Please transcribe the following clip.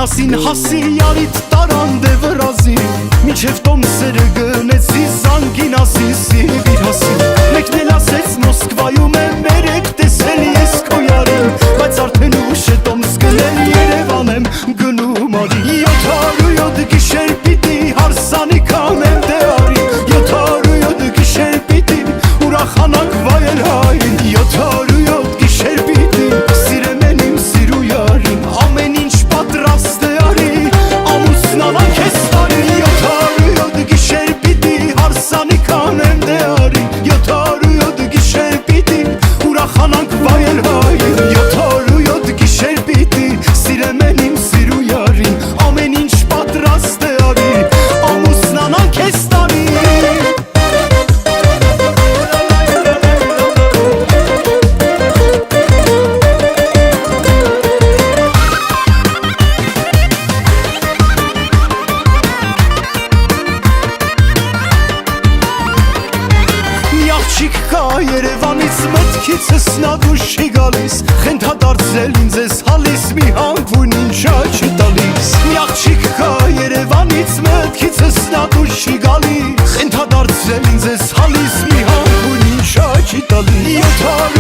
Միասին հասի արիտ տարան դե վրազի Միջև տոմսերը գնեցի զանգին ասի Սիրվիր հասի Մեկն էլ ասեց Մոսկվայում է մերեկ տեսել ես քո յարին Բայց արդեն ուշ է տոմս գնել Երևան եմ գնում արի 707 գիշեր պիտի հարսանի կանեմ դե արի 707 գիշեր պիտի ուրախանանք վայել հային 707 գիշեր պիտի սիրեմ են իմ սիրու յարին Ամեն ինչ պատրաստ է արի ամուսնանանք ես տարի 707 գիշեր պիտի հարսանի կանեմ դե արի 707 գիշեր պիտի ուրախանանք վայել հային 707 գիշեր պիտի սիրեմ են իմ սիրու յարին Ամեն ինչ պատրաստ է արի ամուսնանանք ես տարի Աղջիկ կա Երևանից մտքիցս նա դուրս չի գալիս Խենթադարձել ինձ ես հալիս մի հանգույն ինչա չի տալիս Մի աղջիկ կա Երևանից մտքիցս նա դուրս չի գալիս Խենթադարձել ինձ ես հալիս մի հանգույն ինչա չի տալիս